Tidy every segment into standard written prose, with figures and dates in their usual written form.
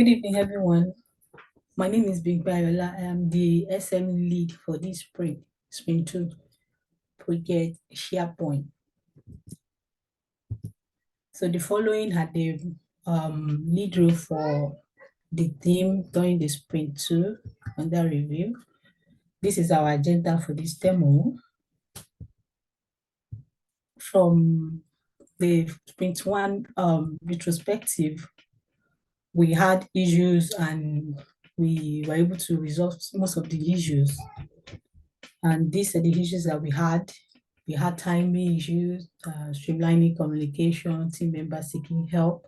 Good evening, everyone. My name is Big Bayola. I am the SM lead for this Sprint 2 project SharePoint. So the following had the lead role for the team during the Sprint 2 under review. This is our agenda for this demo. From the Sprint 1 retrospective, we had issues and we were able to resolve most of the issues. And these are the issues that we had. We had timing issues, streamlining communication, team members seeking help,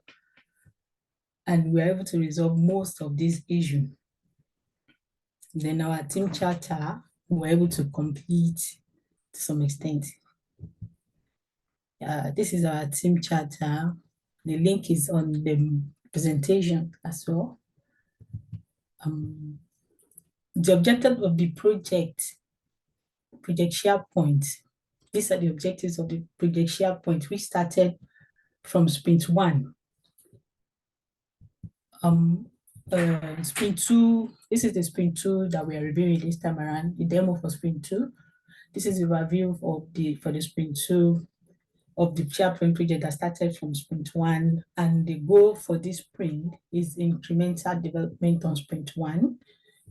and we were able to resolve most of these issues. Then our team charter, we were able to complete to some extent. This is our team charter. The link is on the presentation as well. The objective of the project SharePoint. These are the objectives of the project SharePoint, which started from Sprint 1. Sprint 2, this is the Sprint 2 that we are reviewing this time around, the demo for Sprint 2. This is a review for the Sprint 2 of the SharePoint project that started from Sprint 1. And the goal for this sprint is incremental development on Sprint 1,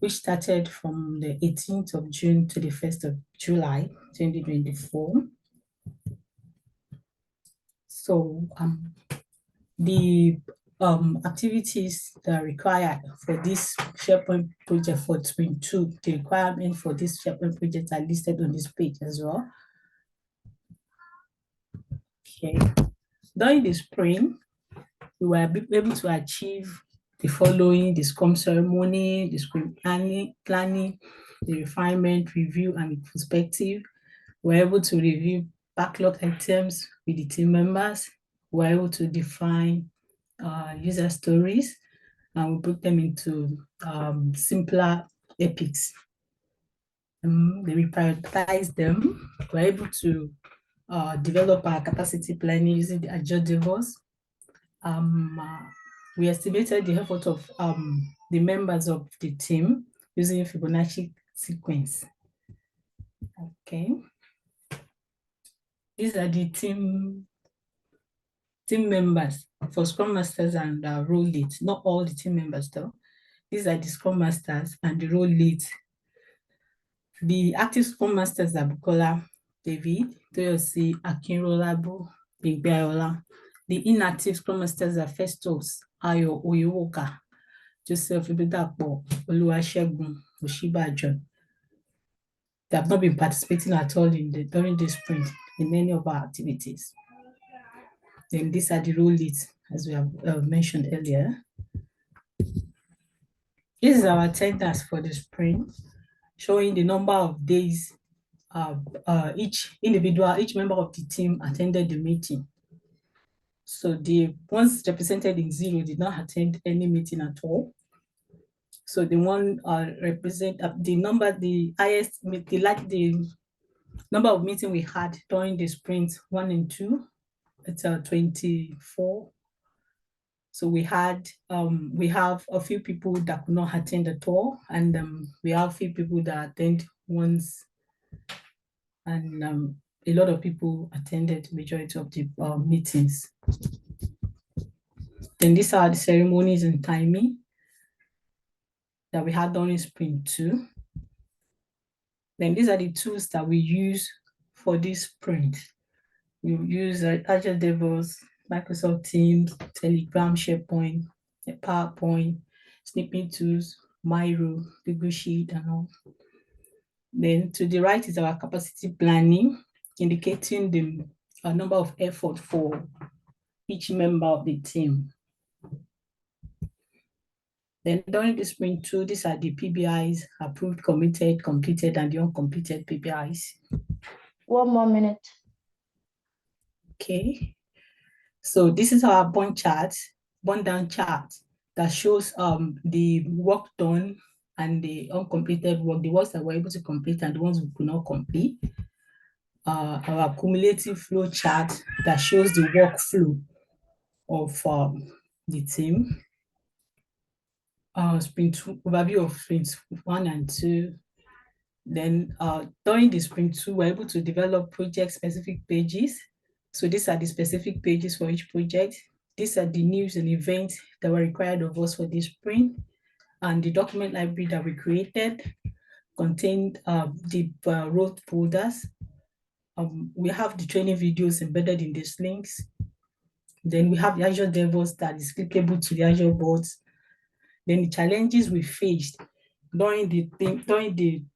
which started from the 18th of June to the 1st of July, 2024. So the activities that are required for this SharePoint project for Sprint 2, the requirement for this SharePoint project are listed on this page as well. Okay. During the sprint, we were able to achieve the following: the Scrum ceremony, the sprint planning, the refinement, review, and perspective. We were able to review backlog items with the team members. We were able to define user stories, and we put them into simpler epics. Then we prioritize them. We're able to develop our capacity planning using the Agile DevOps. We estimated the effort of the members of the team using Fibonacci sequence. Okay. These are the team members for Scrum Masters and role leads. Not all the team members though. These are the Scrum Masters and the role leads. The active Scrum Masters are Bukola David, Toyosi Akinrolabu, Bigbayola. The inactive Scrum Masters are Festus Ayo Oyewoka, Joseph Ibidapo, Oluwasegun Oshibajo. They have not been participating at all during this sprint in any of our activities. Then these are the role leads, as we have mentioned earlier. This is our attendance for the sprint, showing the number of days each member of the team attended the meeting. So the ones represented in 0 did not attend any meeting at all. So the one represent the number, the number of meetings we had during the sprint 1 and 2. It's 24. So we have a few people that could not attend at all, and we have a few people that attend once, and a lot of people attended majority of the meetings. Then these are the ceremonies and timing that we had during Sprint 2. Then these are the tools that we use for this sprint. We use Agile DevOps, Microsoft Teams, Telegram, SharePoint, PowerPoint, snipping tools, Miro, Google Sheet, and all. Then to the right is our capacity planning, indicating the number of effort for each member of the team. Then during the Sprint 2, these are the PBIs: approved, committed, completed, and the uncompleted PBIs. 1 more minute. Okay. So this is our burn down chart that shows the work done and the uncompleted work, the ones that we're able to complete and the ones we could not complete. Our cumulative flow chart that shows the workflow of the team. sprint overview of sprint 1 and 2. Then during the sprint 2, we're able to develop project specific pages. So these are the specific pages for each project. These are the news and events that were required of us for this sprint. And the document library that we created contained the road folders. We have the training videos embedded in these links. Then we have the Azure DevOps that is clickable to the Azure boards. Then the challenges we faced during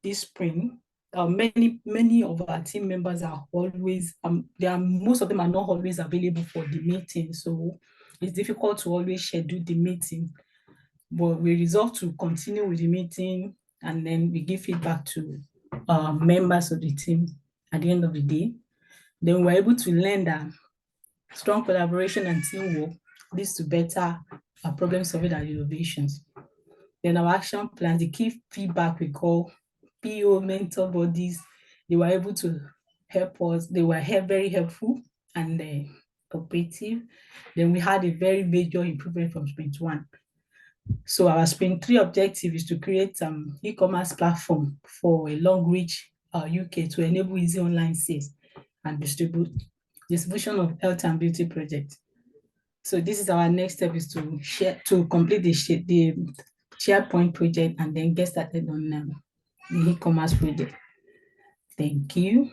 this sprint, many of our team members are always most of them are not always available for the meeting, so it's difficult to always schedule the meeting. But we resolve to continue with the meeting, and then we give feedback to members of the team at the end of the day. Then we're able to learn that strong collaboration and teamwork leads to better problem solving and innovations. Then our action plans, the key feedback we call PO mentor bodies, they were able to help us. They were very helpful and cooperative. Then we had a very major improvement from sprint 1. So our sprint 3 objective is to create an e-commerce platform for a long reach UK to enable easy online sales and distribution of health and beauty projects. So this is our next step, is to complete the SharePoint project and then get started on the e-commerce project. Thank you.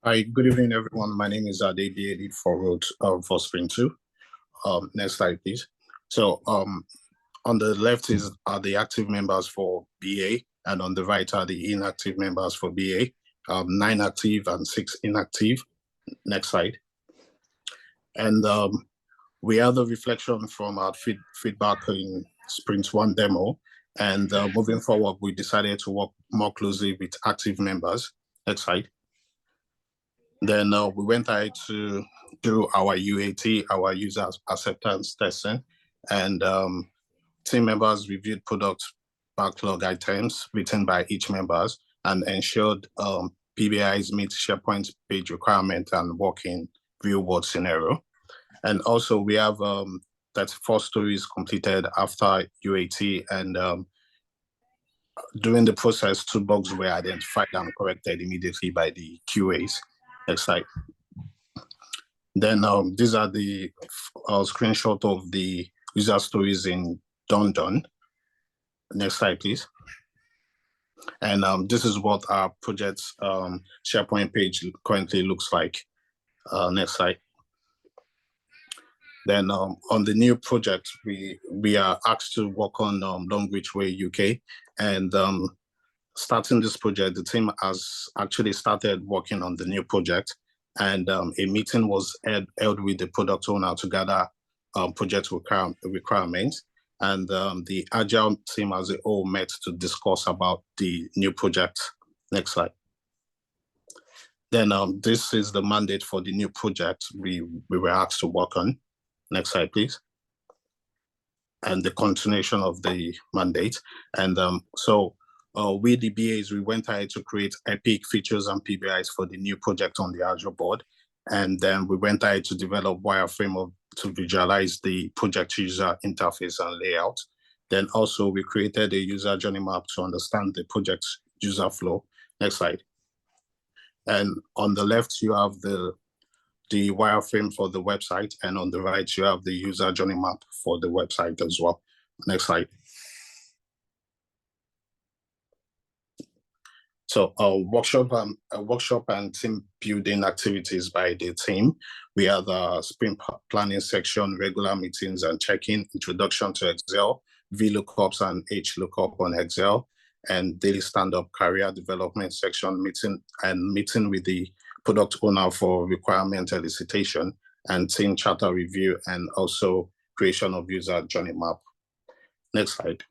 Hi, good evening, everyone. My name is Ade, the lead for Road for Sprint 2. Next slide, please. So on the left are the active members for BA, and on the right are the inactive members for BA, 9 active and 6 inactive. Next slide. And we have the reflection from our feedback in Sprint 1 demo, and moving forward, we decided to work more closely with active members. Next slide. Then we went ahead to do our UAT, our user acceptance testing, and team members reviewed product backlog items written by each members and ensured PBIs meet SharePoint page requirement and work in real world scenario. And also we have 34 stories completed after UAT, and during the process, 2 bugs were identified and corrected immediately by the QAs. Next slide. Then these are the screenshot of the user stories in Done. Next slide, please. And this is what our project's SharePoint page currently looks like. Next slide. Then on the new project, we are asked to work on Long Reach Way UK, and starting this project, the team has actually started working on the new project, and a meeting was held with the product owner to gather project requirements, and the Agile team as a whole met to discuss about the new project. Next slide. Then this is the mandate for the new project we were asked to work on. Next slide, please. And the continuation of the mandate. And so we, the BAs, we went ahead to create epic features and PBIs for the new project on the Azure board. And then we went ahead to develop wireframe to visualize the project user interface and layout. Then also we created a user journey map to understand the project's user flow. Next slide. And on the left, you have the wireframe for the website, and on the right, you have the user journey map for the website as well. Next slide. So workshop and team building activities by the team. We have the sprint planning section, regular meetings and check-in, introduction to Excel, VLOOKUPs and HLOOKUP on Excel, and daily stand-up career development section, meeting with the product owner for requirement elicitation and team charter review, and also creation of user journey map. Next slide.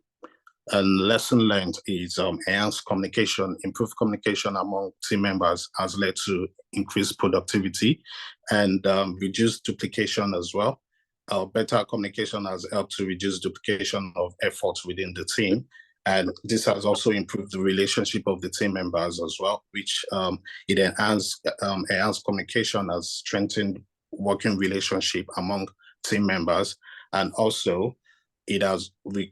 And lesson learned is enhanced communication, improved communication among team members has led to increased productivity and reduced duplication as well. Better communication has helped to reduce duplication of efforts within the team. And this has also improved the relationship of the team members as well, which it enhanced communication, has strengthened working relationship among team members, And also, it has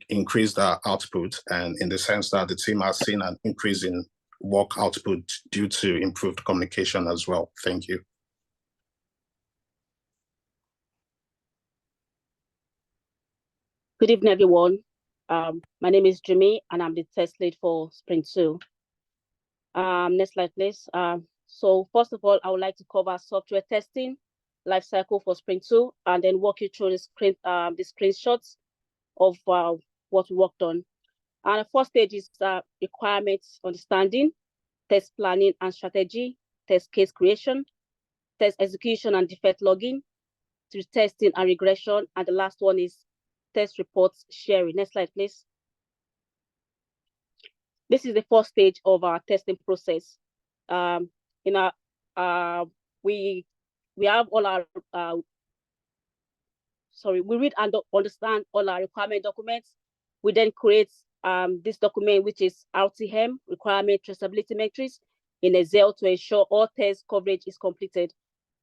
increased our output, and in the sense that the team has seen an increase in work output due to improved communication as well. Thank you. Good evening, everyone. My name is Jimmy, and I'm the test lead for Sprint 2. Next slide, please. So first of all, I would like to cover software testing life cycle for Sprint 2, and then walk you through the screenshots of what we worked on. And the first stage is requirements understanding, test planning and strategy, test case creation, test execution and defect logging, to testing and regression, and the last one is test reports sharing. Next slide, please. This is the first stage of our testing process. We have all our we read and understand all our requirement documents. We then create this document, which is RTM, requirement traceability matrix, in Excel to ensure all test coverage is completed.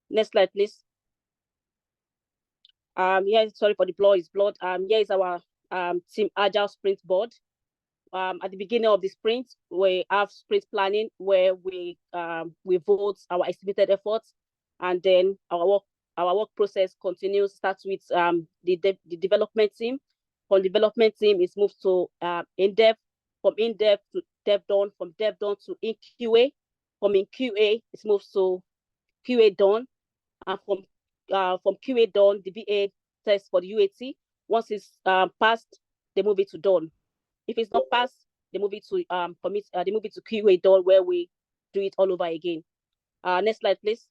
Next slide, please. Sorry for the blur, is blood. Here is our team agile sprint board. At the beginning of the sprint, we have sprint planning where we vote our estimated efforts, and then our work process continues. Starts with the development team. From development team, it's moved to in-depth. From in-depth to dev done. From dev done to in QA. From in QA, it's moved to QA done, and from QA done, the BA test for the UAT. Once it's passed, they move it to done. If it's not passed, they move it to they move it to QA done, where we do it all over again. Next slide, please.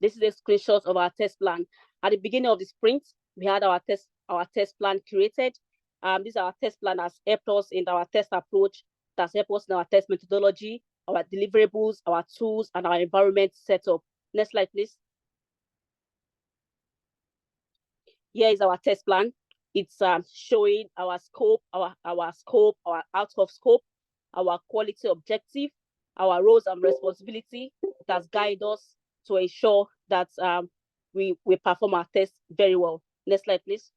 This is a screenshot of our test plan. At the beginning of the sprint, we had our test plan created. This is our test plan has helped us in our test approach, that's helped us in our test methodology, our deliverables, our tools, and our environment setup. Next slide, please. Here is our test plan. It's showing our scope, our out of scope, our quality objective, our roles and responsibility that guide us to ensure that we perform our test very well. Next slide, please.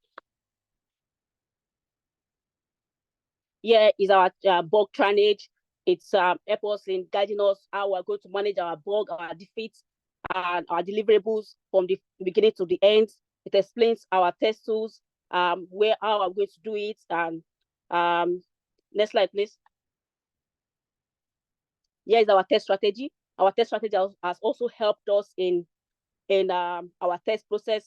Here is our bug drainage. It's help us in guiding us how we're going to manage our bug, our defeats, and our deliverables from the beginning to the end. It explains our test tools, how I'm going to do it. And next slide, please. Here is our test strategy. Our test strategy has also helped us in our test process.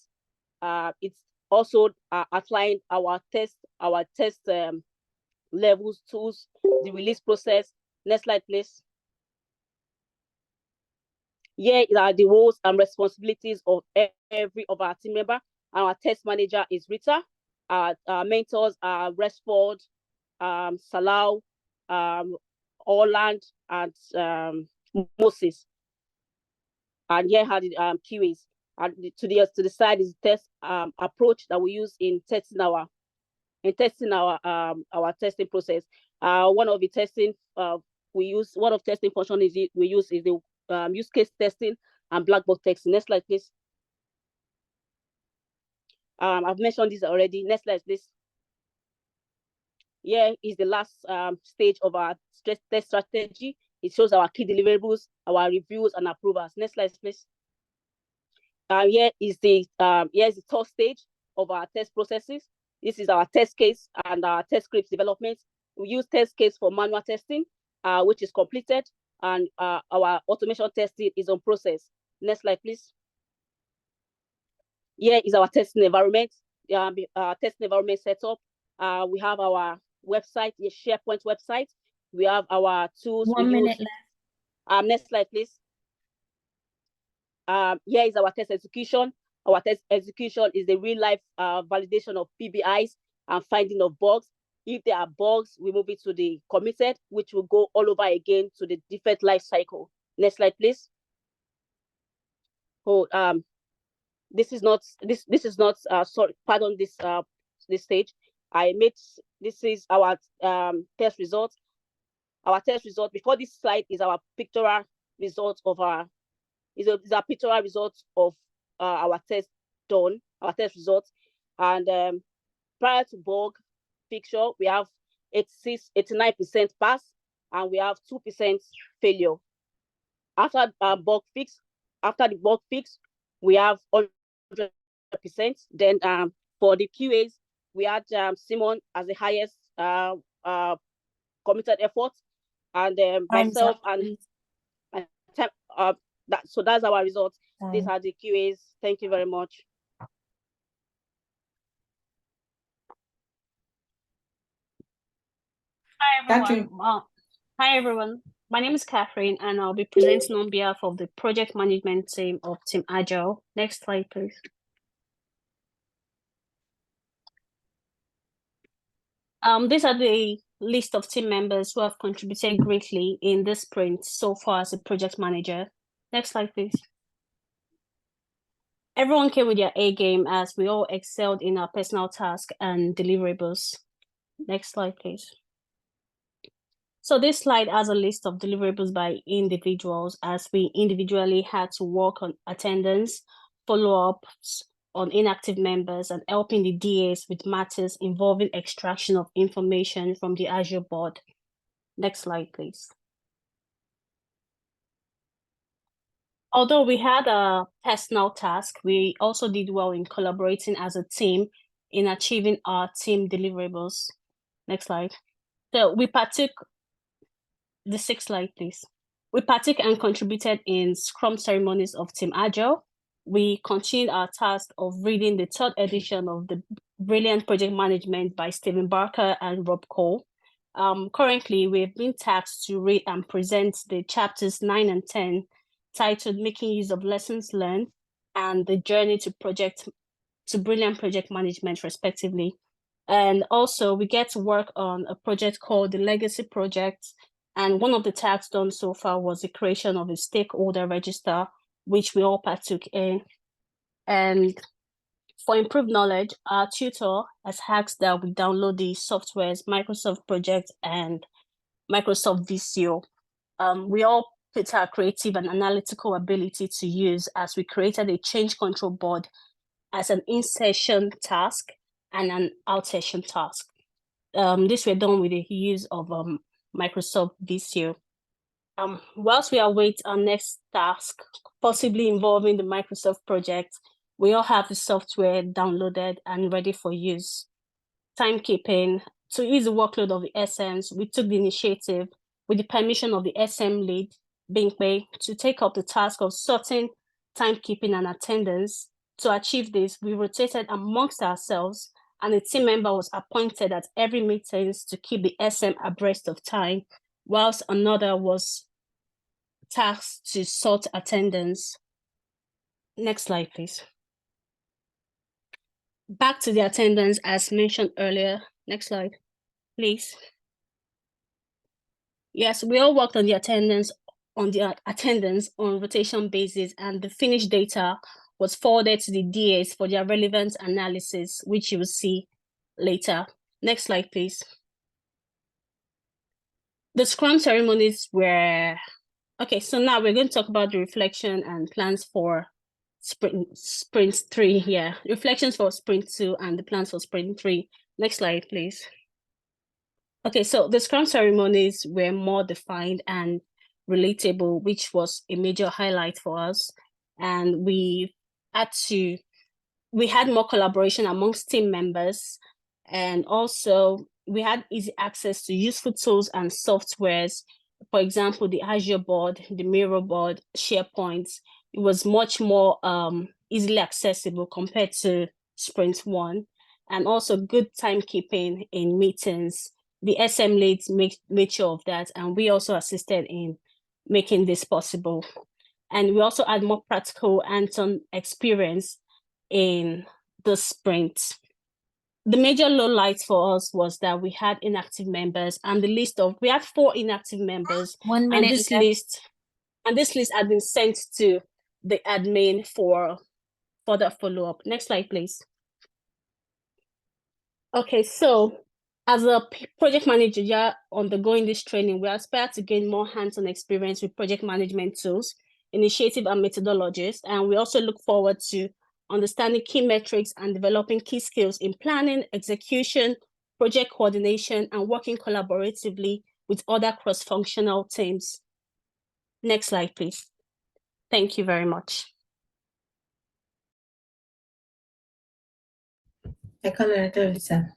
It's also outlined our test levels, tools, the release process. Next slide, please. Here are the roles and responsibilities of every of our team member. Our test manager is Rita. Our mentors are Resford, Salau, Orland, and Moses. And here are the QAs. And to the side is the test approach that we use in testing our testing process. One of the testing testing function we use is the use case testing and black box testing. Next slide, please. I've mentioned this already. Next slide, please. Here is the last stage of our test strategy. It shows our key deliverables, our reviews, and approvals. Next slide, please. Here is the third stage of our test processes. This is our test case and our test scripts development. We use test case for manual testing, which is completed, and our automation testing is on process. Next slide, please. Here is our testing environment. Testing environment setup. We have our website, a SharePoint website. We have our tools. 1 minute left. Next slide, please. Here is our test execution. Our test execution is the real-life validation of PBIs and finding of bugs. If there are bugs, we move it to the committed, which will go all over again to the defect life cycle. Next slide, please. Oh, this is not sorry, pardon this stage. This is our test result. Our test result before this slide is our pictorial result of our pictorial result of our test done. our test results. And prior to bug fixture, we have 89% pass, and we have 2% failure. After the bug fix, we have 100%. Then for the QAs, we had Simon as the highest committed effort, and myself and so that's our results. These are the QAs. Thank you very much. Hi everyone. Hi everyone. My name is Catherine, and I'll be presenting on behalf of the project management team of Team Agile. Next slide, please. These are the list of team members who have contributed greatly in this sprint so far as a project manager. Next slide, please. Everyone came with their A game as we all excelled in our personal tasks and deliverables. Next slide, please. So this slide has a list of deliverables by individuals, as we individually had to work on attendance, follow-ups on inactive members, and helping the DAs with matters involving extraction of information from the Azure board. Next slide, please. Although we had a personal task, we also did well in collaborating as a team in achieving our team deliverables. Next slide. So we partook, the 6th slide, please. We partook and contributed in Scrum ceremonies of Team Agile. We continued our task of reading the 3rd edition of the Brilliant Project Management by Stephen Barker and Rob Cole. Currently, we have been tasked to read and present the chapters 9 and 10, titled Making Use of Lessons Learned and The Journey to Brilliant Project Management, respectively. And also, we get to work on a project called the Legacy Project. And one of the tasks done so far was the creation of a stakeholder register, which we all partook in. And for improved knowledge, our tutor has asked that we download the softwares Microsoft Project and Microsoft Visio. We all put our creative and analytical ability to use as we created a change control board as an in-session task and an out-session task. This were done with the use of Microsoft Visio. Whilst we await our next task, possibly involving the Microsoft project, we all have the software downloaded and ready for use. Timekeeping. To ease the workload of the SMs, we took the initiative with the permission of the SM lead, Bingpei, to take up the task of sorting timekeeping and attendance. To achieve this, we rotated amongst ourselves, and a team member was appointed at every meetings to keep the SM abreast of time, whilst another was tasked to sort attendance. Next slide, please. Back to the attendance as mentioned earlier. Next slide, please. Yes, we all worked on the attendance on rotation basis, and the finished data was forwarded to the DAs for their relevant analysis, which you will see later. Next slide, please. The Scrum ceremonies were, okay, so now we're going to talk about the reflection and plans for sprint 3 here. Reflections for sprint 2 and the plans for sprint 3. Next slide, please. Okay, so the Scrum ceremonies were more defined and relatable, which was a major highlight for us. And we had more collaboration amongst team members, and also we had easy access to useful tools and softwares. For example, the Azure board, the Miro board, SharePoint. It was much more easily accessible compared to Sprint 1, and also good timekeeping in meetings. The SM leads made sure of that, and we also assisted in making this possible. And we also had more practical hands-on experience in the sprint. The major lowlights for us was that we had inactive members, and we had 4 inactive members. 1 minute. And this list had been sent to the admin for further follow-up. Next slide, please. Okay, so as a project manager undergoing this training, we aspire to gain more hands-on experience with project management tools, initiative and methodologies, and we also look forward to understanding key metrics, and developing key skills in planning, execution, project coordination, and working collaboratively with other cross-functional teams. Next slide, please. Thank you very much. Lisa.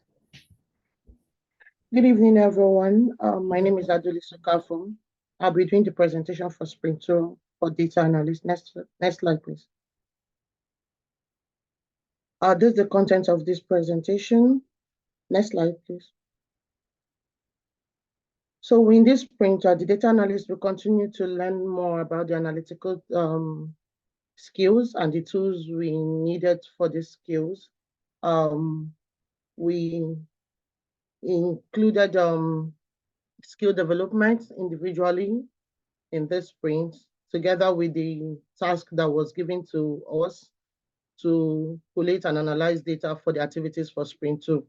Good evening, everyone. My name is Aduli Sukafo. I'll be doing the presentation for Sprint 2 for data analyst. Next slide, please. This is the content of this presentation. Next slide, please. So in this sprint, the data analyst will continue to learn more about the analytical skills and the tools we needed for these skills. We included skill development individually in this sprint, together with the task that was given to us to collate and analyze data for the activities for Sprint 2.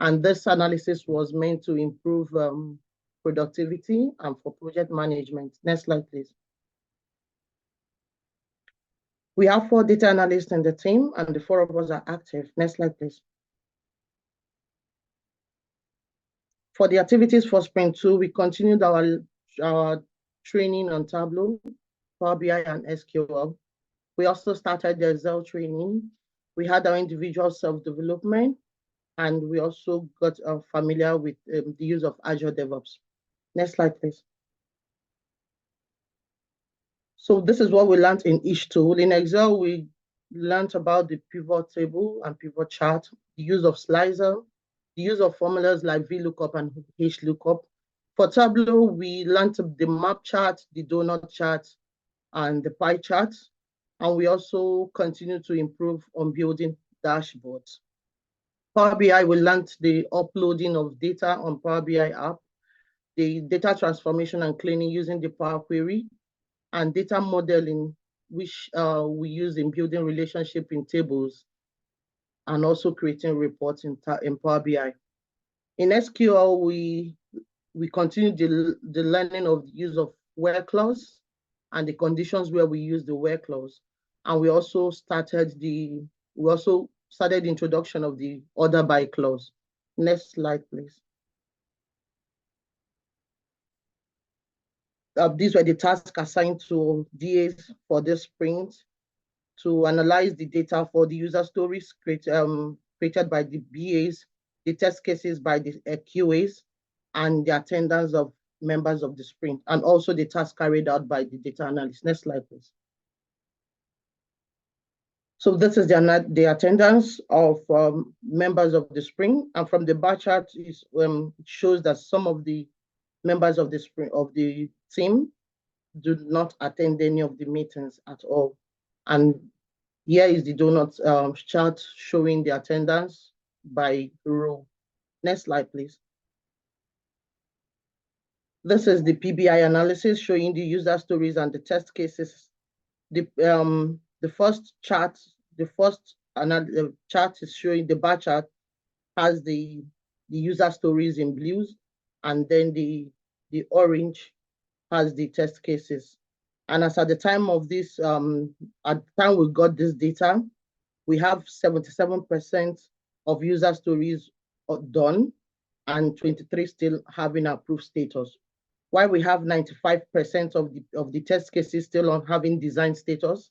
And this analysis was meant to improve productivity and for project management. Next slide, please. We have 4 data analysts in the team, and the 4 of us are active. Next slide, please. For the activities for Sprint 2, we continued our training on Tableau, Power BI, and SQL. We also started the Excel training. We had our individual self-development, and we also got familiar with the use of Azure DevOps. Next slide, please. So this is what we learned in each tool. In Excel, we learned about the pivot table and pivot chart, the use of slicer, the use of formulas like VLOOKUP and HLOOKUP. For Tableau, we learned the map chart, the donut chart, and the pie chart. And we also continue to improve on building dashboards. Power BI, we learned the uploading of data on Power BI app, the data transformation and cleaning using the Power Query, and data modeling, which we use in building relationship in tables, and also creating reports in Power BI. In SQL, we continue the learning of the use of where clause and the conditions where we use the where clause. And we also started the introduction of the order by clause. Next slide, please. These were the tasks assigned to DAs for this sprint to analyze the data for the user stories created by the BAs, the test cases by the QAs, and the attendance of members of the sprint, and also the task carried out by the data analyst. Next slide, please. So this is the attendance of members of the sprint, and from the bar chart it shows that some of the members of the team do not attend any of the meetings at all. And here is the donut chart showing the attendance by row. Next slide, please. This is the PBI analysis showing the user stories and the test cases. The first chart is showing the bar chart has the user stories in blues, and then the orange has the test cases. And as at the time of this, at the time we got this data, we have 77% of user stories done and 23 still having approved status. While we have 95% of the test cases still on having design status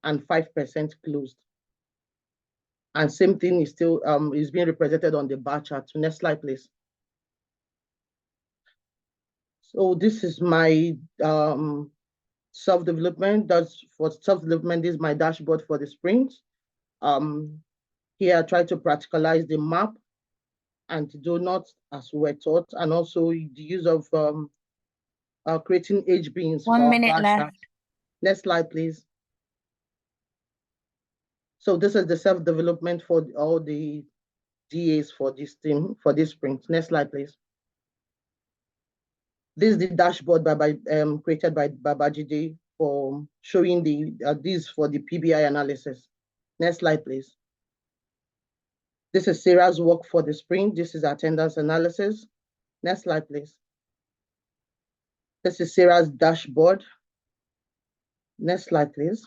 and 5% closed. And same thing is still is being represented on the bar chart. So next slide, please. So this is my self-development. For self-development, this is my dashboard for the sprint. Here I try to practicalize the map and the donuts as we're taught, and also the use of creating HBeans. 1 minute left. Next slide, please. So this is the self-development for all the DAs for this team, for this sprint. Next slide, please. This is the dashboard created by Babajide for showing this for the PBI analysis. Next slide, please. This is Sarah's work for the sprint. This is attendance analysis. Next slide, please. This is Sarah's dashboard. Next slide, please.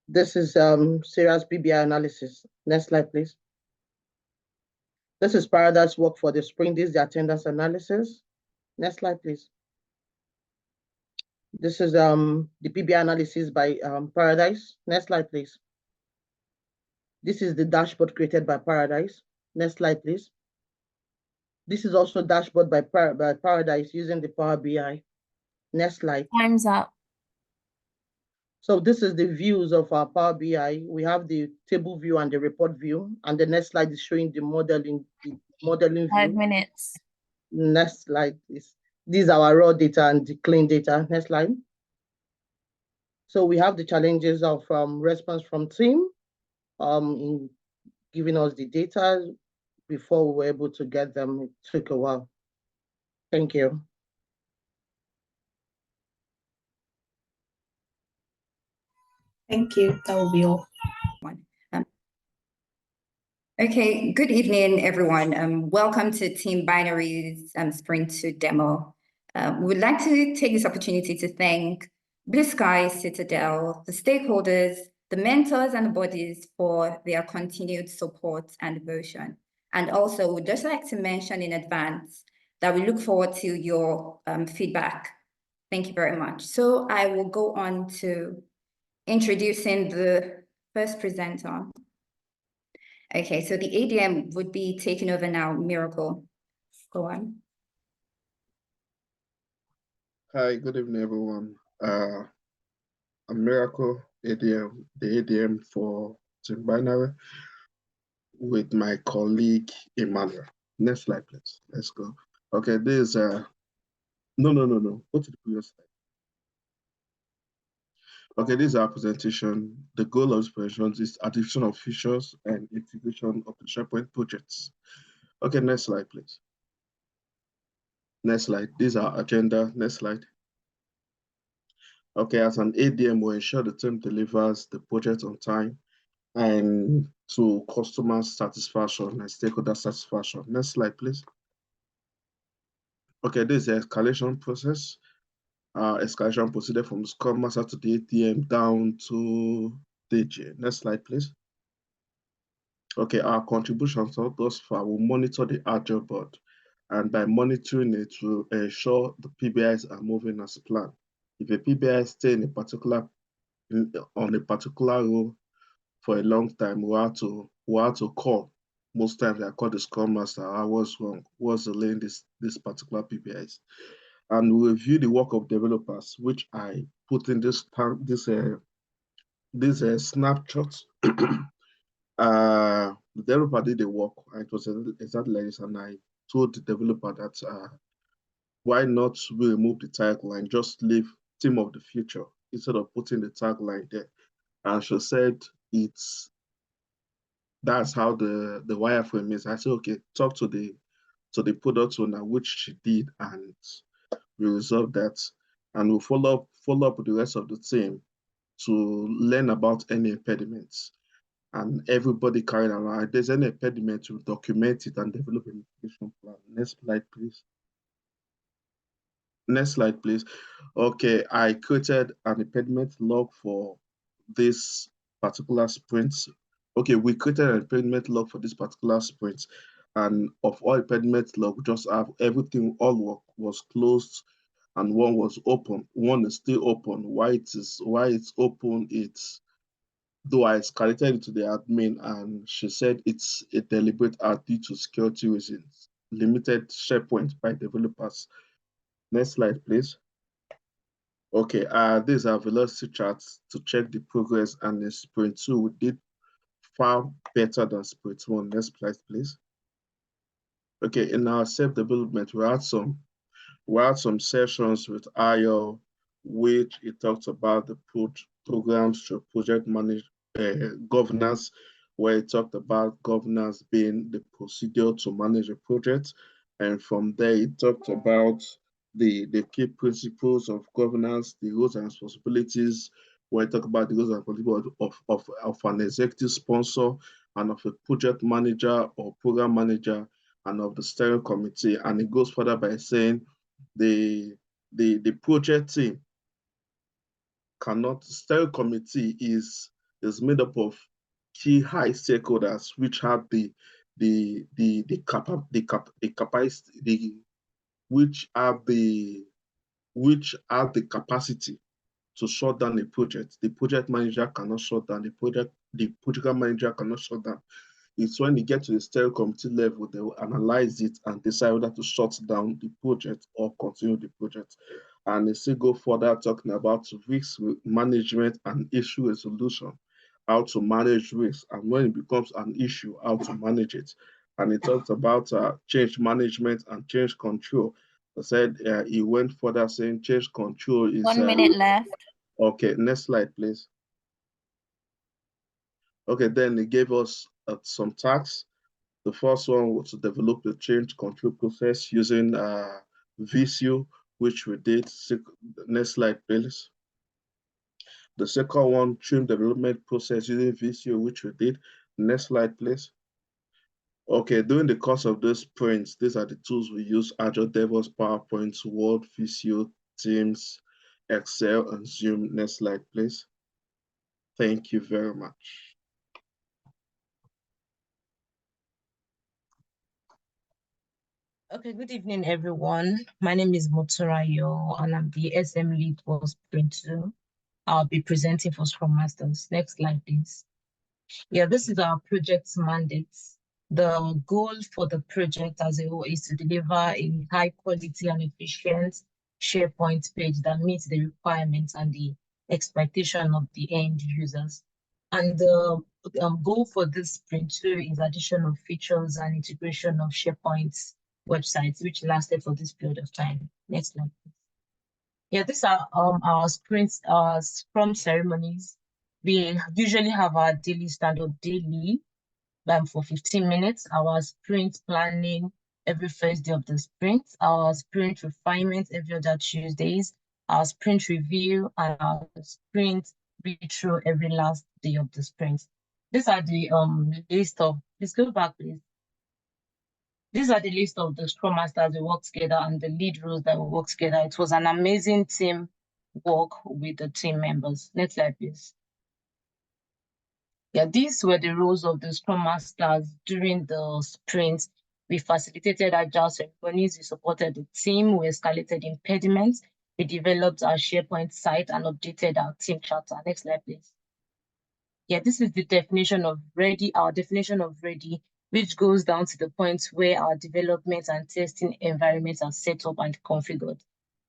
This is Sarah's PBI analysis. Next slide, please. This is Paradise work for the spring. This is the attendance analysis. Next slide, please. This is the PBI analysis by Paradise. Next slide, please. This is the dashboard created by Paradise. Next slide, please. This is also dashboard by Paradise using the Power BI. Next slide. Time's up. So this is the views of our Power BI. We have the table view and the report view. And the next slide is showing the modeling view. 5 minutes. Next slide, please. These are our raw data and the clean data. Next slide. So we have the challenges of response from team in giving us the data before we were able to get them. It took a while. Thank you. Thank you. That will be all. Okay, good evening, everyone. Welcome to Team Binary's Sprint 2 demo. We would like to take this opportunity to thank Blue Sky, Citadel, the stakeholders, the mentors and the bodies for their continued support and devotion. And also, we'd just like to mention in advance that we look forward to your feedback. Thank you very much. So I will go on to introducing the first presenter. Okay, so the ADM would be taking over now. Miracle, go on. Hi, good evening, everyone. I'm Miracle, ADM, the ADM for Team Binary with my colleague Emmanuel. Next slide, please. Let's go. Okay, this is no. Go to the previous slide. Okay, this is our presentation. The goal of this presentation is addition of features and integration of the SharePoint projects. Okay, next slide, please. Next slide. This is our agenda. Next slide. Okay, as an ADM, we ensure the team delivers the project on time and to customer satisfaction and stakeholder satisfaction. Next slide, please. Okay, this is the escalation process. Escalation proceeded from Scrum Master to the ADM down to DJ. Next slide, please. Okay, our contributions thus far will monitor the Agile board, and by monitoring it, will ensure the PBIs are moving as planned. If a PBI stays on a particular role for a long time, we have to call. Most times I call the Scrum Master. I was wrong. What's delaying this particular PBIs? And we review the work of developers, which I put in this snapshot. The developer did the work, and it was exactly like this. And I told the developer that why not we remove the tagline, just leave team of the future instead of putting the tagline there. And she said that's how the wireframe is. I said, okay, talk to the product owner, which she did, and we resolved that. And we'll follow up with the rest of the team to learn about any impediments. And everybody carrying around, if there's any impediment, to document it and develop an mitigation plan. Next slide, please. Next slide, please. Okay, I created an impediment log for this particular sprint. Okay, we created an impediment log for this particular sprint. And of all impediment log, we just have everything, all work was closed and one was open. One is still open. Why it's open, though I escalated it to the admin and she said it's a deliberate act due to security reasons, limited SharePoint by developers. Next slide, please. Okay, these are velocity charts to check the progress, and in sprint 2, we did far better than sprint 1. Next slide, please. Okay, in our self-development, we had some sessions with Ayo, which it talks about the programs to project governance, where it talked about governance being the procedure to manage a project. And from there, it talked about the key principles of governance, the roles and responsibilities, where I talk about the roles and responsibilities of an executive sponsor and of a project manager or program manager and of the steering committee. And it goes further by saying the project team steering committee is is made up of key high stakeholders, which have which have the capacity to shut down a project. The project manager cannot shut down the project manager cannot shut down. It's when you get to the steering committee level, they will analyze it and decide whether to shut down the project or continue the project. And they still go further talking about risk management and issue resolution, how to manage risk, and when it becomes an issue, how to manage it. And it talks about change management and change control. I said he went further saying change control is 1 minute left. Okay, next slide, please. Okay, then they gave us some tasks. The first one was to develop the change control process using Visio, which we did. Next slide, please. The second one, team development process using Visio, which we did. Next slide, please. Okay, during the course of those sprints, these are the tools we use: Agile DevOps, PowerPoint, Word, Visio, Teams, Excel, and Zoom. Next slide, please. Thank you very much. Okay, good evening, everyone. My name is Moturayo, and I'm the SM lead for Sprint 2. I'll be presenting for Scrum Masters. Next slide, please. Yeah, this is our project's mandate. The goal for the project as a whole is to deliver a high quality and efficient SharePoint page that meets the requirements and the expectation of the end users. And the goal for this sprint 2 is addition of features and integration of SharePoint websites, which lasted for this period of time. Next slide, please. Yeah, these are our sprints, Scrum ceremonies. We usually have our daily stand-up daily for 15 minutes, our sprint planning every first day of the sprint, our sprint refinement every other Tuesdays, our sprint review, and our sprint read-through every last day of the sprint. These are the list of, please go back, please. These are the list of the Scrum Masters we work together and the lead roles that we work together. It was an amazing team work with the team members. Next slide, please. Yeah, these were the roles of the Scrum Masters during the sprint. We facilitated agile ceremonies, we supported the team, we escalated impediments, we developed our SharePoint site and updated our team charter. Next slide, please. Yeah, this is the definition of ready, our definition of ready, which goes down to the point where our development and testing environments are set up and configured.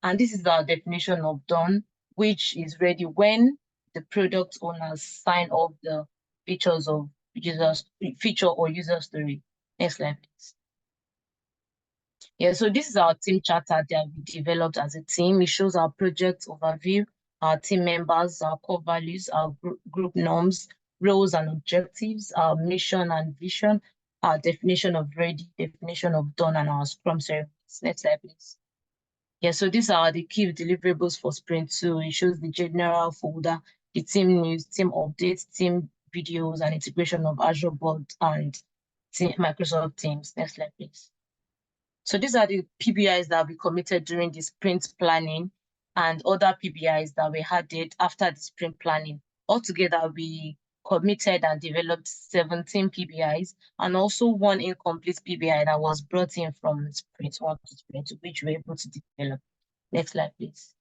And this is our definition of done, which is ready when the product owners sign off the features of feature or user story. Next slide, please. Yeah, so this is our team charter that we developed as a team. It shows our project overview, our team members, our core values, our group norms, roles and objectives, our mission and vision, our definition of ready, definition of done, and our Scrum ceremonies. Next slide, please. Yeah, so these are the key deliverables for Sprint 2. It shows the general folder, the team news, team updates, team videos, and integration of Azure Board and Microsoft Teams. Next slide, please. So these are the PBIs that we committed during the sprint planning and other PBIs that we added after the sprint planning. Altogether, we committed and developed 17 PBIs and also one incomplete PBI that was brought in from sprint 1 to sprint 2, which we were able to develop. Next slide, please.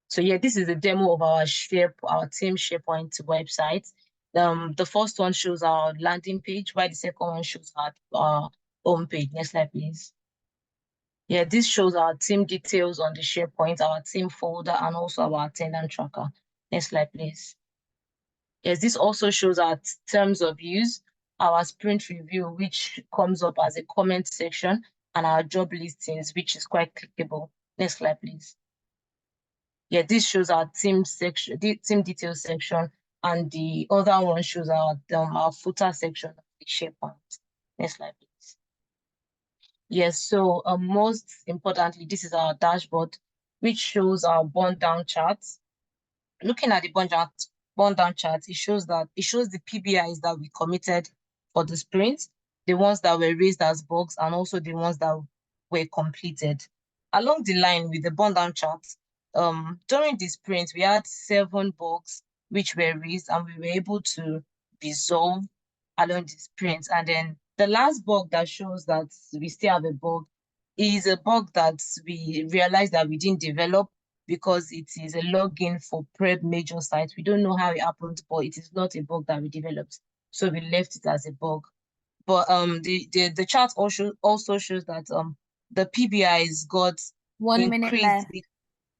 So yeah, this is a demo of our team SharePoint website. The first one shows our landing page, while the second one shows our home page. Next slide, please. Yeah, this shows our team details on the SharePoint, our team folder, and also our attendance tracker. Next slide, please. Yes, this also shows our terms of use, our sprint review, which comes up as a comment section, and our job listings, which is quite clickable. Next slide, please. Yeah, this shows our team section, the team details section, and the other one shows our footer section of the SharePoint. Next slide, please. Yes, so most importantly, this is our dashboard, which shows our burn down charts. Looking at the burn down chart, it shows the PBIs that we committed for the sprint, the ones that were raised as bugs, and also the ones that were completed. Along the line with the burn down chart, during the sprint, we had 7 bugs which were raised, and we were able to resolve along the sprint. And then the last bug that shows that we still have a bug is a bug that we realized that we didn't develop because it is a login for prep major sites. We don't know how it happened, but it is not a bug that we developed. So we left it as a bug. But the chart also shows that the PBIs got 1 minute increased.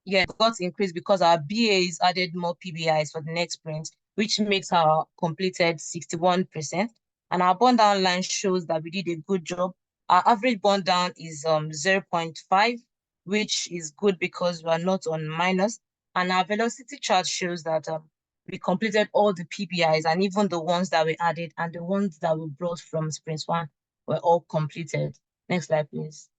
left. Got increased because our BAs added more PBIs for the next sprint, which makes our completed 61%. And our burn down line shows that we did a good job. Our average burn down is 0.5, which is good because we are not on minus. And our velocity chart shows that we completed all the PBIs, and even the ones that we added and the ones that we brought from sprint 1 were all completed. Next slide, please.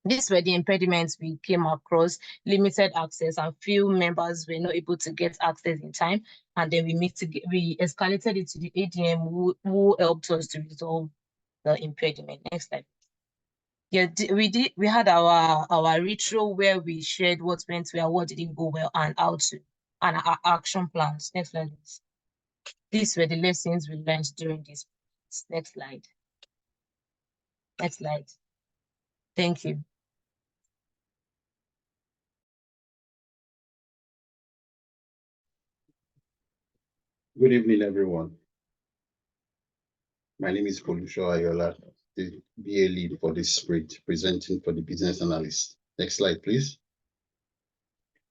These were the impediments we came across: limited access, and few members were not able to get access in time. And then we escalated it to the ADM who helped us to resolve the impediment. Next slide. Yeah, we had our retro where we shared what went well, what didn't go well, and how to, and our action plans. Next slide, please. These were the lessons we learned during this. Next slide. Next slide. Thank you. Good evening, everyone. My name is Folusho Ayola, the BA lead for this sprint, presenting for the business analyst. Next slide, please.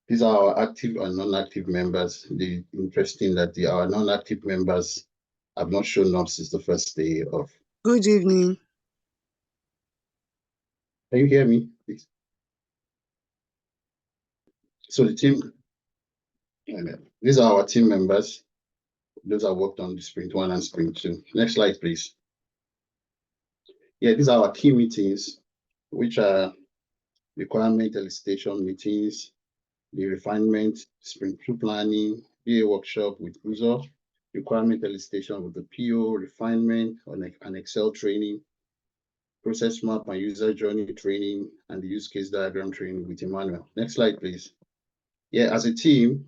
These are our active and non-active members. The interesting that our non-active members have not shown up since the first day of. Good evening. Can you hear me, please? So the team, these are our team members. Those are worked on the sprint 1 and sprint 2. Next slide, please. Yeah, these are our key meetings, which are requirement elicitation meetings, the refinement, sprint 2 planning, BA workshop with user, requirement elicitation with the PO, refinement on an Excel training, process map and user journey training, and the use case diagram training with Emmanuel. Next slide, please. Yeah, as a team,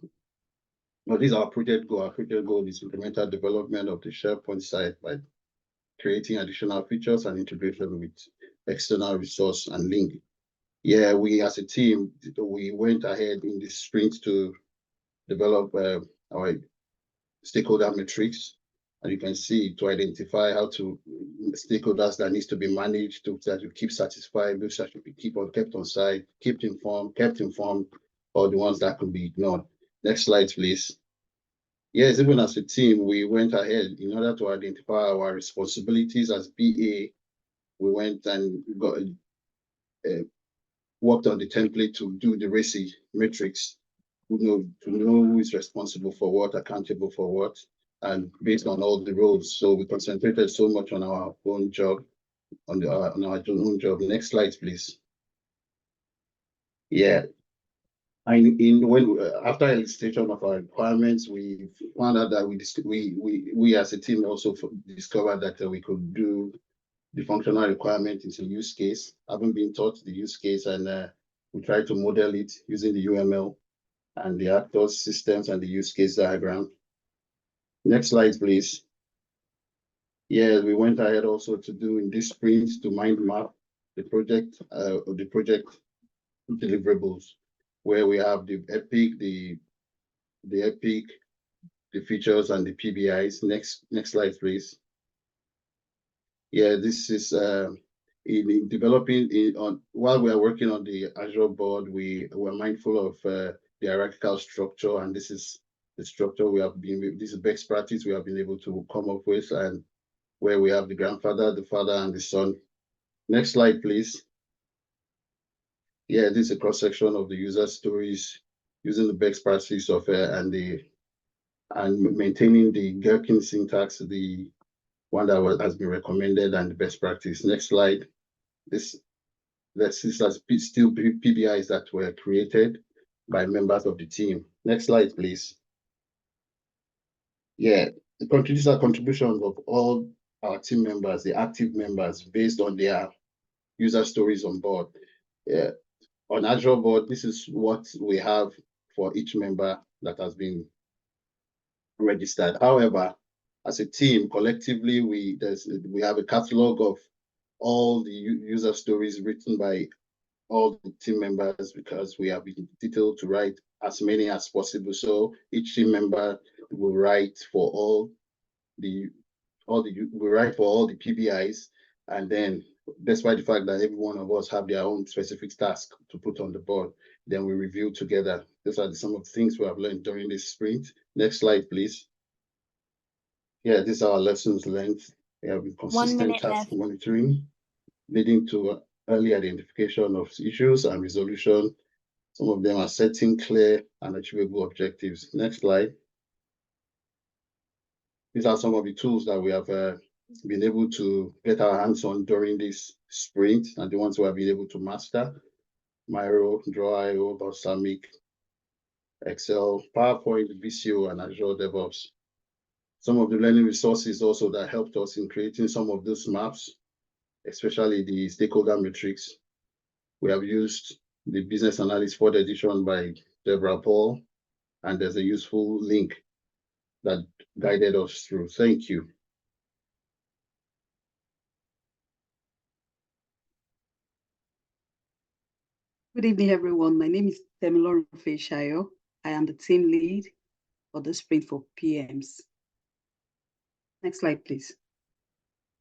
well, this is our project goal. Our project goal is incremental development of the SharePoint site by creating additional features and integration with external resource and link. Yeah, we as a team, we went ahead in this sprint to develop our stakeholder metrics. And you can see to identify how to stakeholders that needs to be managed that you keep satisfied, those that should be kept on site, kept informed, or the ones that could be ignored. Next slide, please. Yes, even as a team, we went ahead in order to identify our responsibilities as BA. We went and got worked on the template to do the RACI matrix, to know who is responsible for what, accountable for what, and based on all the roles. So we concentrated so much on our own job, on our own job. Next slide, please. Yeah. After elicitation of our requirements, we found out that we as a team also discovered that we could do the functional requirement into use case. Having been taught the use case, and we tried to model it using the UML and the actors, systems, and the use case diagram. Next slide, please. Yeah, we went ahead also to do in this sprint to mind map the project deliverables, where we have the epic, the features, and the PBIs. Next slide, please. Yeah, this is in developing while we are working on the Azure board, we were mindful of the hierarchical structure, and this is the structure this is best practice we have been able to come up with, and where we have the grandfather, the father, and the son. Next slide, please. Yeah, this is a cross-section of the user stories using the best practice of and maintaining the Gherkin syntax, the one that has been recommended, and the best practice. Next slide. This is still PBIs that were created by members of the team. Next slide, please. Yeah, these are contributions of all our team members, the active members, based on their user stories on board. Yeah. On Azure board, this is what we have for each member that has been registered. However, as a team, collectively, we have a catalog of all the user stories written by all the team members, because we have been detailed to write as many as possible. So each team member will write for all the PBIs, and then despite the fact that every one of us have their own specific task to put on the board, then we review together. These are some of the things we have learned during this sprint. Next slide, please. Yeah, these are our lessons learned. We have been consistent task monitoring, leading to early identification of issues and resolution. Some of them are setting clear and achievable objectives. Next slide. These are some of the tools that we have been able to get our hands on during this sprint, and the ones we have been able to master: Miro, Draw.io, Balsamiq, Excel, PowerPoint, VCO, and Azure DevOps. Some of the learning resources also that helped us in creating some of those maps, especially the stakeholder matrix. We have used the Business Analyst 4th edition by Deborah Paul, and there's a useful link that guided us through. Thank you. Good evening, everyone. My name is Temilore Feshayo. I am the team lead for the sprint for PMs. Next slide, please.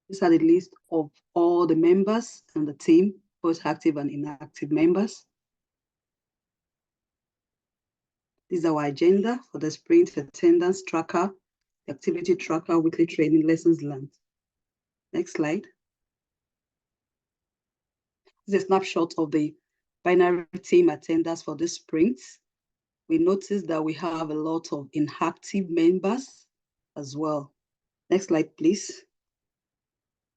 These are the list of all the members and the team, both active and inactive members. This is our agenda for the sprint: attendance tracker, the activity tracker, weekly training, lessons learned. Next slide. This is a snapshot of the binary team attendance for this sprint. We notice that we have a lot of inactive members as well. Next slide, please.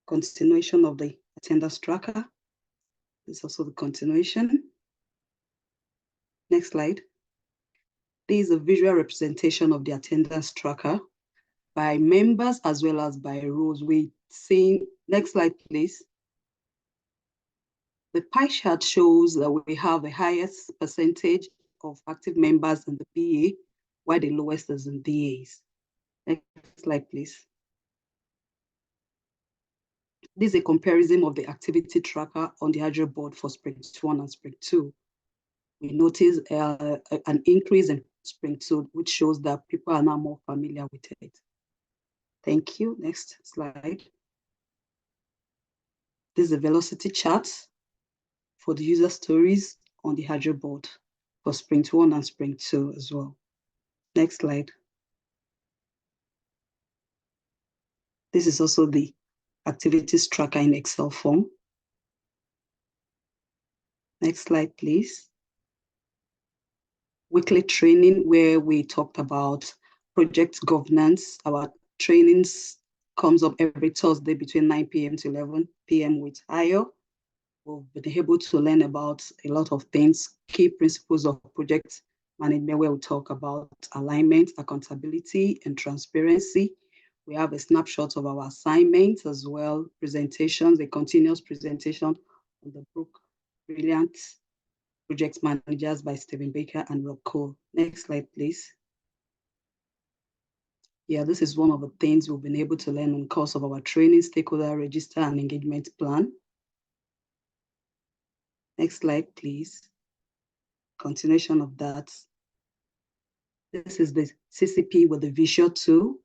Continuation of the attendance tracker. This is also the continuation. Next slide. This is a visual representation of the attendance tracker by members as well as by roles. We see, next slide, please. The pie chart shows that we have the highest percentage of active members in the BA, while the lowest is in BAs. Next slide, please. This is a comparison of the activity tracker on the Azure board for Sprint 1 and Sprint 2. We notice an increase in Sprint 2, which shows that people are now more familiar with it. Thank you. Next slide. This is a velocity chart for the user stories on the Azure board for Sprint 1 and Sprint 2 as well. Next slide. This is also the activities tracker in Excel form. Next slide, please. Weekly training, where we talked about project governance. Our trainings comes up every Thursday between 9 p.m. to 11 p.m. with Ayo. We've been able to learn about a lot of things, key principles of project management, where we talk about alignment, accountability, and transparency. We have a snapshot of our assignments as well, presentations, a continuous presentation on the book, Brilliant Project Managers by Stephen Baker and Rob Cole. Next slide, please. Yeah, this is one of the things we've been able to learn in the course of our training: stakeholder register and engagement plan. Next slide, please. Continuation of that. This is the CCP with the Visio tool.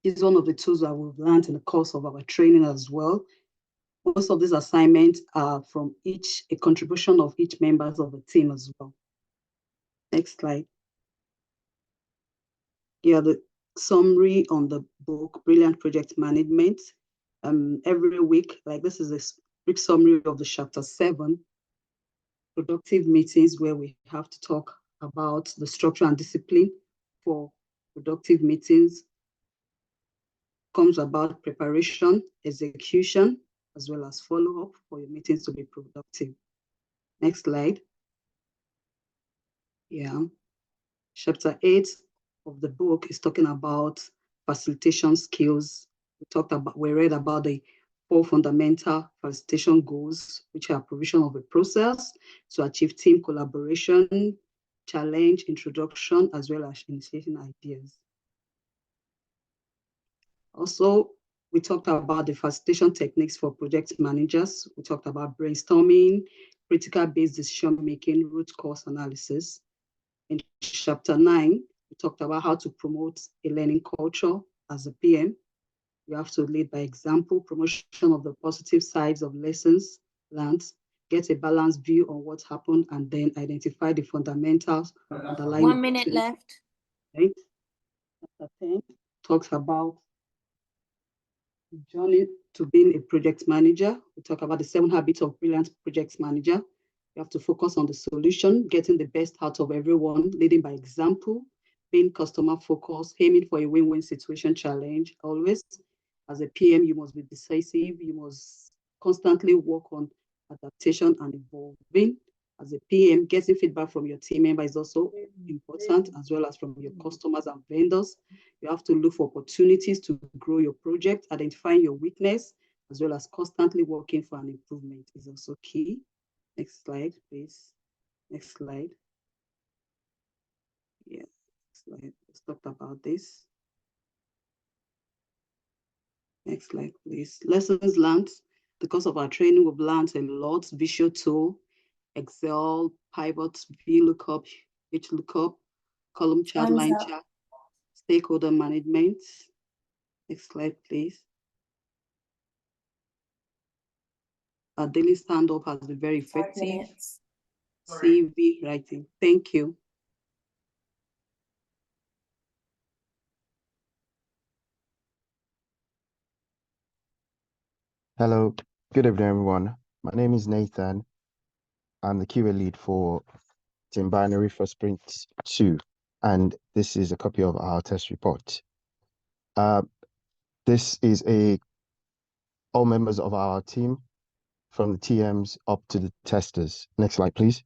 It's one of the tools that we've learned in the course of our training as well. Most of these assignments are from a contribution of each members of the team as well. Next slide. Here, the summary on the book, Brilliant Project Management. Every week, like this is a quick summary of the chapter 7, productive meetings, where we have to talk about the structure and discipline for productive meetings. Comes about preparation, execution, as well as follow-up for your meetings to be productive. Next slide. Yeah. Chapter 8 of the book is talking about facilitation skills. We read about the 4 fundamental facilitation goals, which are provision of a process to achieve team collaboration, challenge, introduction, as well as initiating ideas. Also, we talked about the facilitation techniques for project managers. We talked about brainstorming, critical-based decision-making, root cause analysis. In chapter 9, we talked about how to promote a learning culture as a PM. You have to lead by example, promotion of the positive sides of lessons learned, get a balanced view on what happened, and then identify the fundamentals underlying 1 minute left. Right? Chapter 10 talks about the journey to being a project manager. We talk about the 7 habits of brilliant project manager. You have to focus on the solution, getting the best out of everyone, leading by example, being customer focused, aiming for a win-win situation challenge always. As a PM, you must be decisive. You must constantly work on adaptation and evolving. As a PM, getting feedback from your team member is also important, as well as from your customers and vendors. You have to look for opportunities to grow your project, identifying your weakness, as well as constantly working for an improvement is also key. Next slide, please. Next slide. Yeah, next slide. Let's talk about this. Next slide, please. Lessons learned. Because of our training, we've learned a lot. Visual tool, Excel, pivot, VLOOKUP, HLOOKUP, column chart, Time's line up. chart, stakeholder management. Next slide, please. Our daily stand-up has been very 5 effective. minutes. CV writing. Thank you. Hello, good evening, everyone. My name is Nathan. I'm the QA lead for Team Binary for Sprint 2, and this is a copy of our test report. This is all members of our team, from the TMs up to the testers. Next slide, please.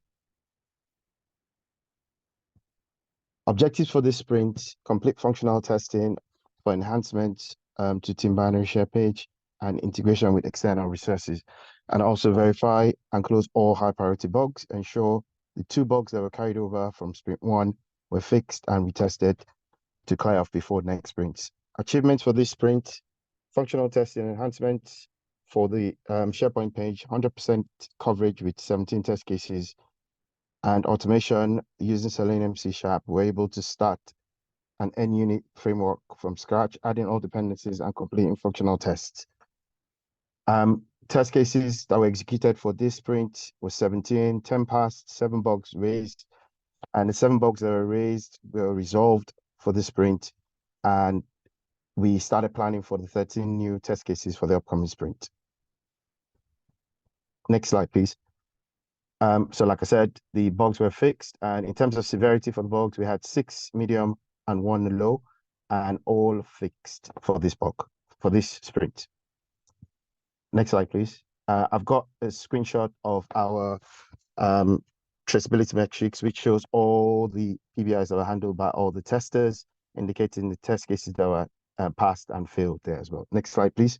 Objectives for this sprint: complete functional testing for enhancements to Team Binary share page and integration with external resources, and also verify and close all high priority bugs, ensure the 2 bugs that were carried over from sprint 1 were fixed and retested to clear off before next sprints. Achievements for this sprint: functional testing enhancements for the SharePoint page, 100% coverage with 17 test cases, and automation using Selenium C#. We're able to start an NUnit framework from scratch, adding all dependencies and completing functional tests. Test cases that were executed for this sprint was 17, 10 passed, 7 bugs raised, and the 7 bugs that were raised were resolved for this sprint, and we started planning for the 13 new test cases for the upcoming sprint. Next slide, please. So like I said, the bugs were fixed, and in terms of severity for the bugs, we had 6 medium and 1 low, and all fixed for this bug, for this sprint. Next slide, please. I've got a screenshot of our traceability metrics, which shows all the PBIs that were handled by all the testers, indicating the test cases that were passed and failed there as well. Next slide, please.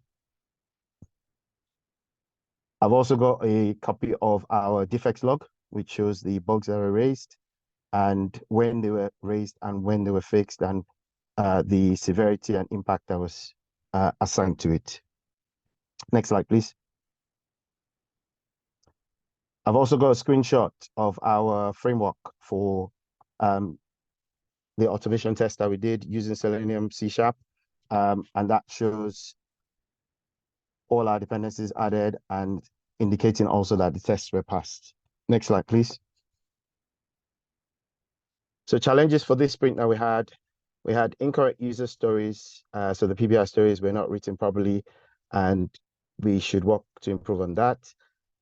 I've also got a copy of our defects log, which shows the bugs that were raised and when they were raised and when they were fixed, and the severity and impact that was assigned to it. Next slide, please. I've also got a screenshot of our framework for the automation test that we did using Selenium C#, and that shows all our dependencies added and indicating also that the tests were passed. Next slide, please. So challenges for this sprint that we had incorrect user stories. So the PBI stories were not written properly, and we should work to improve on that.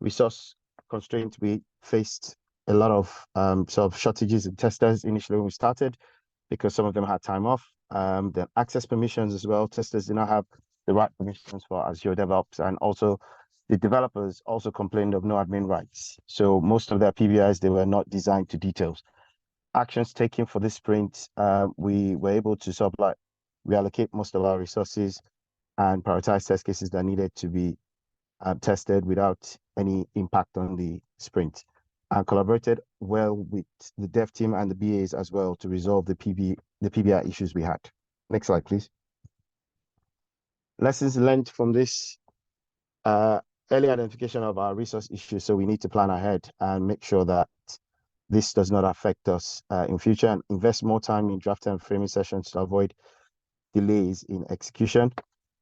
Resource constraint, we faced a lot of sort of shortages in testers initially when we started, because some of them had time off. Then access permissions as well. Testers did not have the right permissions for Azure DevOps, and also the developers also complained of no admin rights. So most of their PBIs, they were not designed to details. Actions taken for this sprint, we were able to sort of like reallocate most of our resources and prioritize test cases that needed to be tested without any impact on the sprint. and collaborated well with the dev team and the BAs as well to resolve the PBI issues we had. Next slide, please. Lessons learned from this early identification of our resource issues. So we need to plan ahead and make sure that this does not affect us in future, and invest more time in drafting and framing sessions to avoid delays in execution.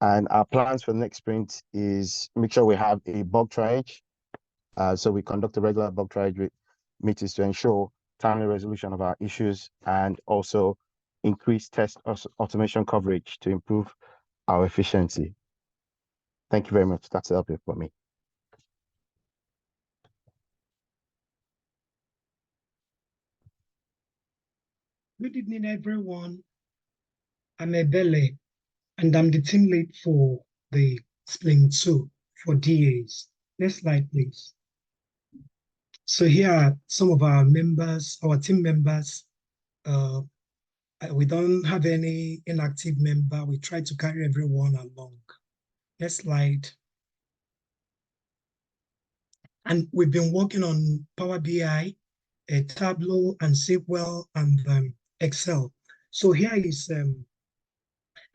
And our plans for the next sprint is make sure we have a bug triage. So we conduct a regular bug triage meetings to ensure timely resolution of our issues, and also increase test automation coverage to improve our efficiency. Thank you very much. That's the update for me. Good evening, everyone. I'm Ebele, and I'm the team lead for the Sprint 2 for DAs. Next slide, please. So here are some of our members, our team members. We don't have any inactive member. We try to carry everyone along. Next slide. And we've been working on Power BI, Tableau, and SQL, and Excel. So here is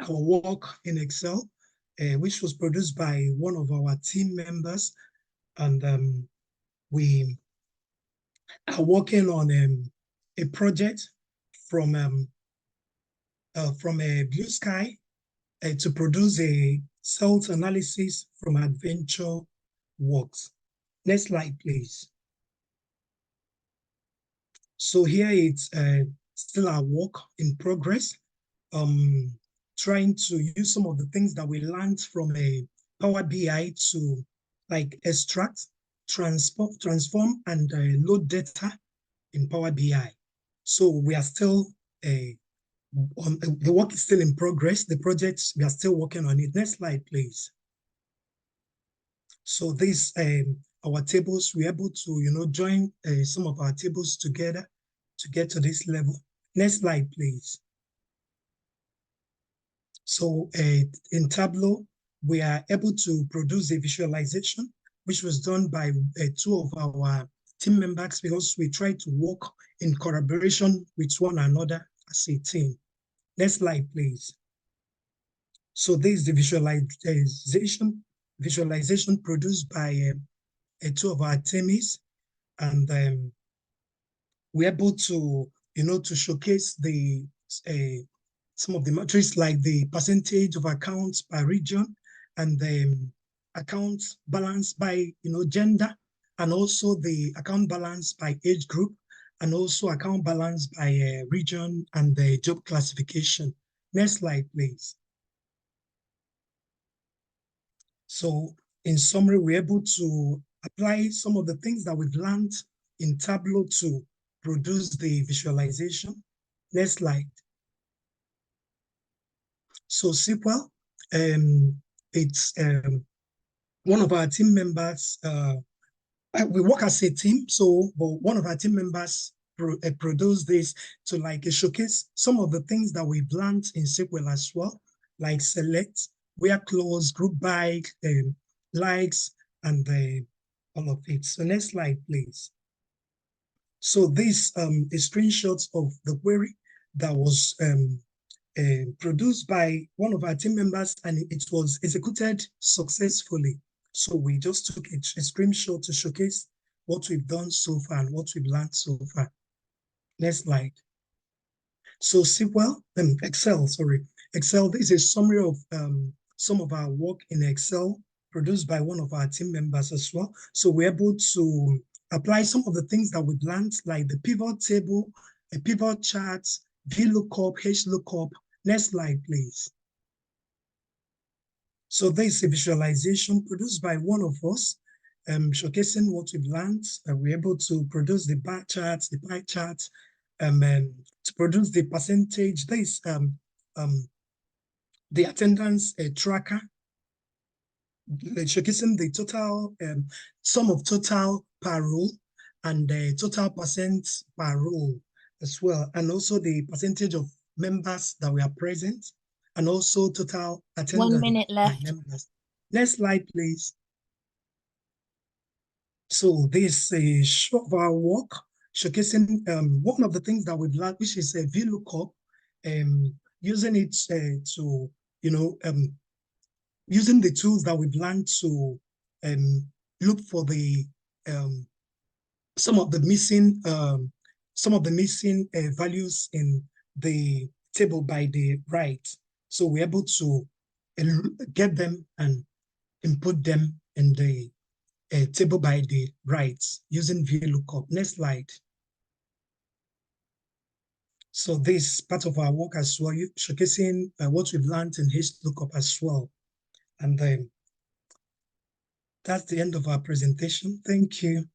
our work in Excel, which was produced by one of our team members. And we are working on a project from a Blue Sky to produce a sales analysis from Adventure Works. Next slide, please. So here it's still our work in progress, trying to use some of the things that we learned from a Power BI to like extract, transform, and load data in Power BI. So we are still, the work is still in progress. The projects, we are still working on it. Next slide, please. So this, our tables, we're able to, join some of our tables together to get to this level. Next slide, please. So in Tableau, we are able to produce a visualization, which was done by two of our team members, because we try to work in collaboration with one another as a team. Next slide, please. So this is the visualization produced by two of our teammates, and we're able to, to showcase the some of the metrics like the percentage of accounts by region, and the accounts balance by gender, and also the account balance by age group, and also account balance by region and the job classification. Next slide, please. So in summary, we're able to apply some of the things that we've learned in Tableau to produce the visualization. Next slide. So SQL, it's one of our team members. We work as a team, but one of our team members produced this to like showcase some of the things that we've learned in SQL as well, like select, where close, group by, likes, and all of it. So next slide, please. So this is screenshots of the query that was produced by one of our team members, and it was executed successfully. So we just took a screenshot to showcase what we've done so far and what we've learned so far. Next slide. So Excel, this is a summary of some of our work in Excel produced by one of our team members as well. So we're able to apply some of the things that we've learned, like the pivot table, a pivot chart, VLOOKUP, HLOOKUP. Next slide, please. So there is a visualization produced by one of us, showcasing what we've learned. We're able to produce the bar charts, the pie charts, to produce the percentage. There is the attendance tracker, showcasing the total sum of total per role and the total percent per role as well, and also the percentage of members that we are present, and also total attendance. 1 minute left. Members. Next slide, please. So this is a show of our work, showcasing one of the things that we've learned, which is a VLOOKUP, using it to, using the tools that we've learned to look for the some of the missing values in the table by the right. So we're able to get them and input them in the table by the right using VLOOKUP. Next slide. So this part of our work as well, showcasing what we've learned in HLOOKUP as well. And then that's the end of our presentation. Thank you.